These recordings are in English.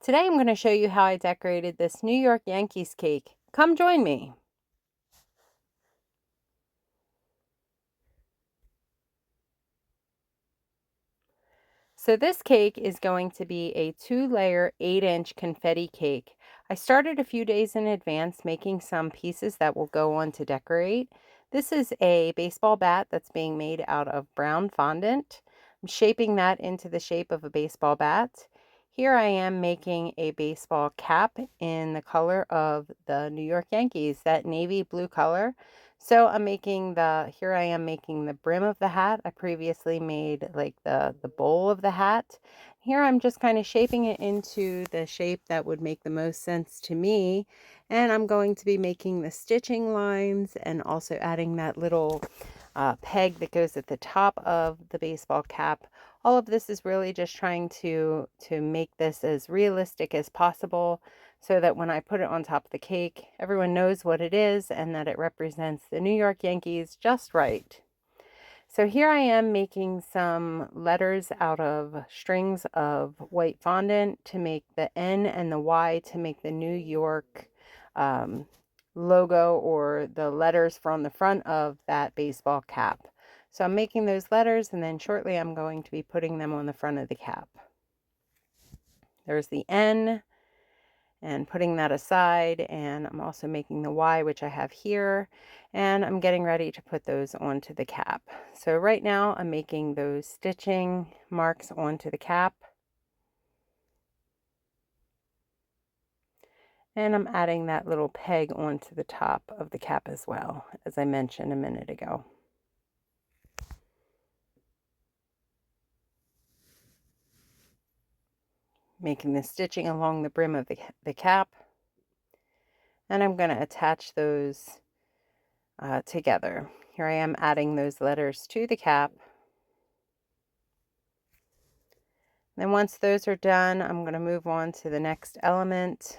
Today I'm going to show you how I decorated this New York Yankees cake. Come join me. So this cake is going to be a 2-layer 8-inch confetti cake. I started a few days in advance making some pieces that will go on to decorate. This is a baseball bat that's being made out of brown fondant. I'm shaping that into the shape of a baseball bat. Here I am making a baseball cap in the color of the New York Yankees, that navy blue color. So here I am making the brim of the hat. I previously made like the bowl of the hat. Here I'm just kind of shaping it into the shape that would make the most sense to me. And I'm going to be making the stitching lines and also adding that little peg that goes at the top of the baseball cap. All of this is really just trying to make this as realistic as possible, so that when I put it on top of the cake, everyone knows what it is and that it represents the New York Yankees just right. So here I am making some letters out of strings of white fondant to make the N and the Y to make the New York logo, or the letters from the front of that baseball cap. So I'm making those letters, and then shortly I'm going to be putting them on the front of the cap. There's the N, and putting that aside, and I'm also making the Y, which I have here, and I'm getting ready to put those onto the cap. So right now I'm making those stitching marks onto the cap, and I'm adding that little peg onto the top of the cap as well, as I mentioned a minute ago. Making the stitching along the brim of the cap, and I'm going to attach those together. Here I am adding those letters to the cap. Then once those are done, I'm going to move on to the next element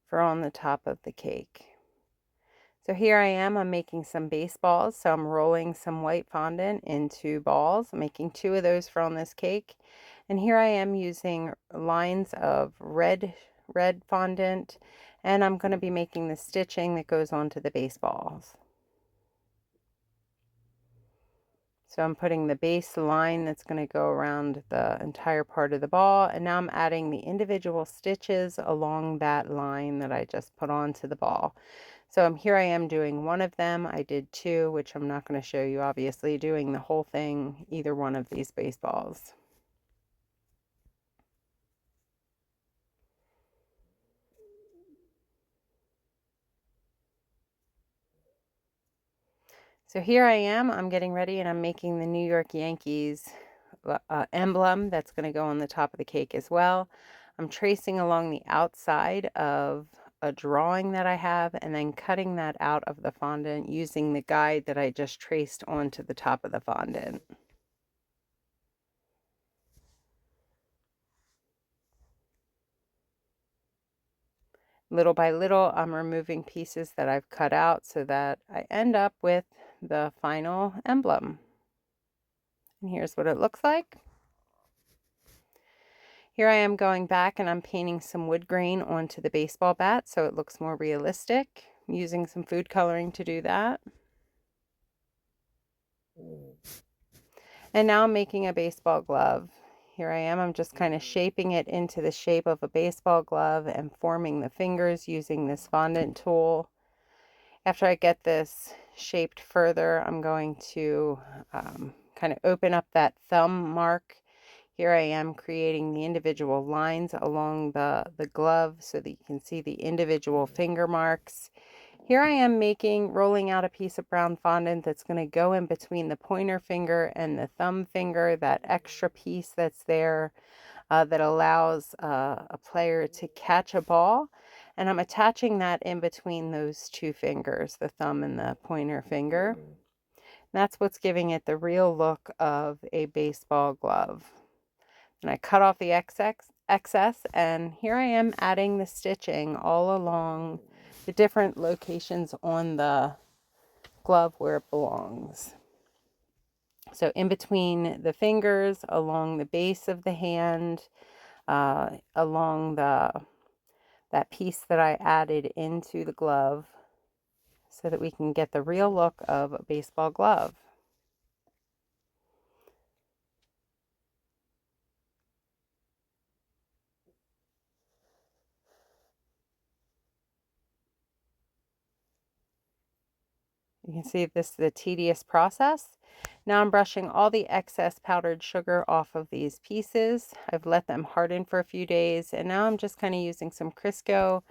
for on the top of the cake. So here I am, I'm making some baseballs. So I'm rolling some white fondant into balls. I'm making 2 of those for on this cake. And here I am using lines of red fondant, and I'm going to be making the stitching that goes onto the baseballs. So I'm putting the base line that's going to go around the entire part of the ball, and now I'm adding the individual stitches along that line that I just put onto the ball. So here I am doing one of them. I did 2, which I'm not going to show you, obviously, doing the whole thing, either one of these baseballs. So here I am, I'm getting ready, and I'm making the New York Yankees emblem that's going to go on the top of the cake as well. I'm tracing along the outside of a drawing that I have, and then cutting that out of the fondant using the guide that I just traced onto the top of the fondant. Little by little, I'm removing pieces that I've cut out so that I end up with the final emblem. And here's what it looks like. Here I am going back, and I'm painting some wood grain onto the baseball bat so it looks more realistic. I'm using some food coloring to do that. And now I'm making a baseball glove. Here I am, I'm just kind of shaping it into the shape of a baseball glove and forming the fingers using this fondant tool. After I get this shaped further, I'm going to kind of open up that thumb mark. Here I am creating the individual lines along the glove so that you can see the individual finger marks. Here I am rolling out a piece of brown fondant that's going to go in between the pointer finger and the thumb finger, that extra piece that's there that allows a player to catch a ball. And I'm attaching that in between those 2 fingers, the thumb and the pointer finger. And that's what's giving it the real look of a baseball glove. And I cut off the excess, and here I am adding the stitching all along the different locations on the glove where it belongs. So in between the fingers, along the base of the hand, along that piece that I added into the glove so that we can get the real look of a baseball glove. You can see this is the tedious process. Now I'm brushing all the excess powdered sugar off of these pieces. I've let them harden for a few days, and now I'm just kind of using some Crisco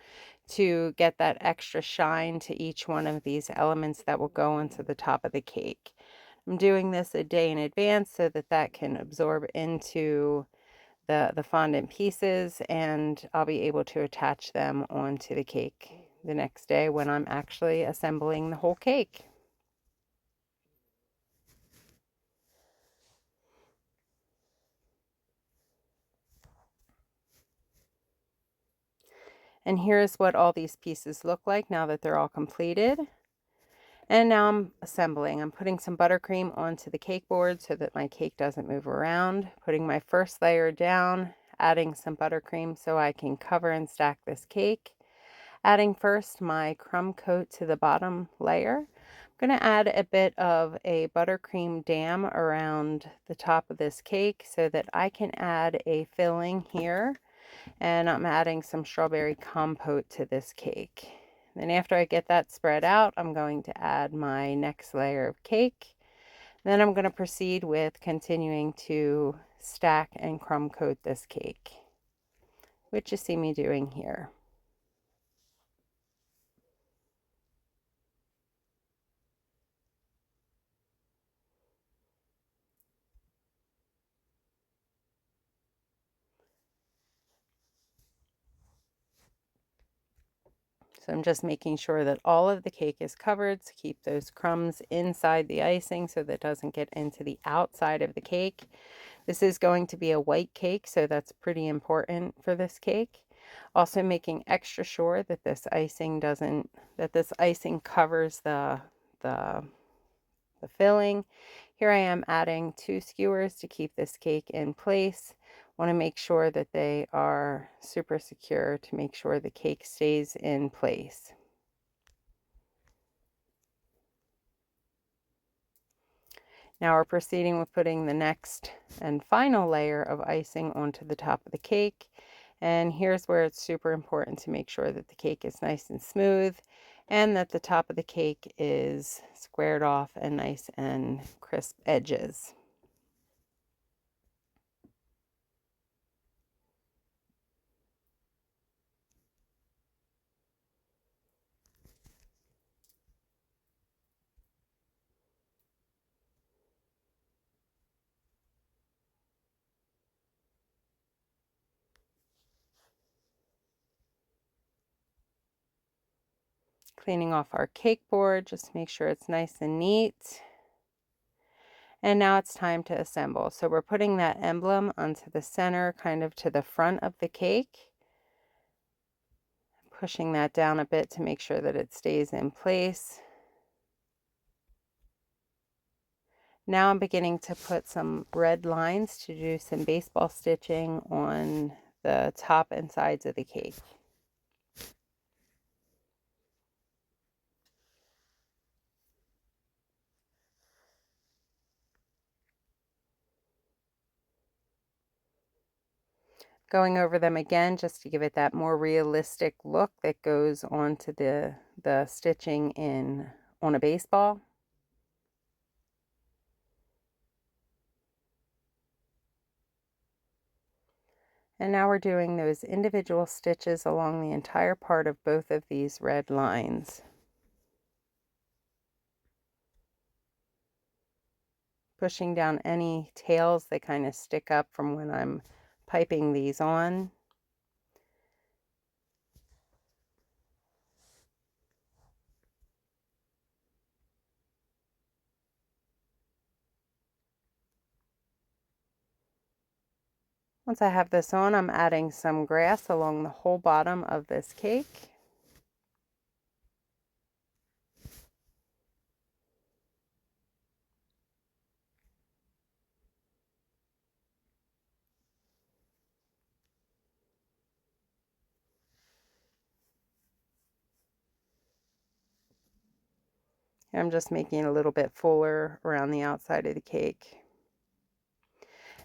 to get that extra shine to each one of these elements that will go onto the top of the cake. I'm doing this a day in advance so that that can absorb into the fondant pieces, and I'll be able to attach them onto the cake the next day when I'm actually assembling the whole cake. And here's what all these pieces look like now that they're all completed. And now I'm assembling. I'm putting some buttercream onto the cake board so that my cake doesn't move around. Putting my first layer down, adding some buttercream so I can cover and stack this cake. Adding first my crumb coat to the bottom layer. I'm going to add a bit of a buttercream dam around the top of this cake so that I can add a filling here. And I'm adding some strawberry compote to this cake. Then after I get that spread out, I'm going to add my next layer of cake. Then I'm going to proceed with continuing to stack and crumb coat this cake, which you see me doing here. So I'm just making sure that all of the cake is covered to keep those crumbs inside the icing so that it doesn't get into the outside of the cake. This is going to be a white cake, so that's pretty important for this cake. Also making extra sure that this icing covers the filling. Here I am adding 2 skewers to keep this cake in place. Want to make sure that they are super secure to make sure the cake stays in place. Now we're proceeding with putting the next and final layer of icing onto the top of the cake. And here's where it's super important to make sure that the cake is nice and smooth and that the top of the cake is squared off and nice and crisp edges. Cleaning off our cake board, just make sure it's nice and neat. And now it's time to assemble. So we're putting that emblem onto the center, kind of to the front of the cake. Pushing that down a bit to make sure that it stays in place. Now I'm beginning to put some red lines to do some baseball stitching on the top and sides of the cake. Going over them again just to give it that more realistic look that goes onto the stitching on a baseball. And now we're doing those individual stitches along the entire part of both of these red lines. Pushing down any tails that kind of stick up from when I'm piping these on. Once I have this on, I'm adding some grass along the whole bottom of this cake. I'm just making it a little bit fuller around the outside of the cake.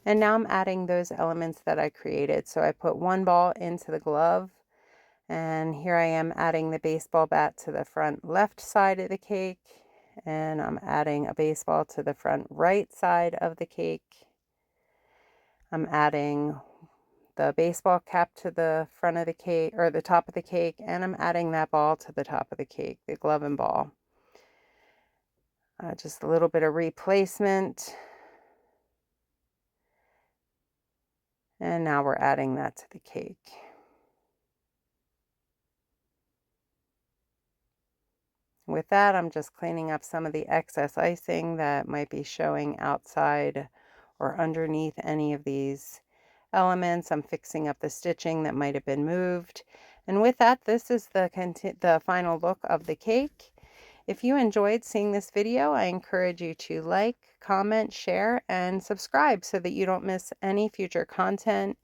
And now I'm adding those elements that I created. So I put one ball into the glove, and here I am adding the baseball bat to the front left side of the cake, and I'm adding a baseball to the front right side of the cake. I'm adding the baseball cap to the front of the cake, or the top of the cake, and I'm adding that ball to the top of the cake, the glove and ball. Just a little bit of replacement. And now we're adding that to the cake. With that, I'm just cleaning up some of the excess icing that might be showing outside or underneath any of these elements. I'm fixing up the stitching that might have been moved. And with that, this is the final look of the cake. If you enjoyed seeing this video, I encourage you to like, comment, share, and subscribe so that you don't miss any future content.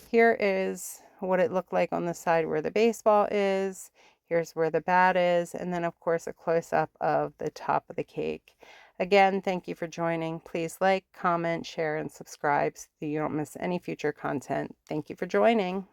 Here is what it looked like on the side where the baseball is. Here's where the bat is, and then of course a close-up of the top of the cake. Again, thank you for joining. Please like, comment, share, and subscribe so that you don't miss any future content. Thank you for joining.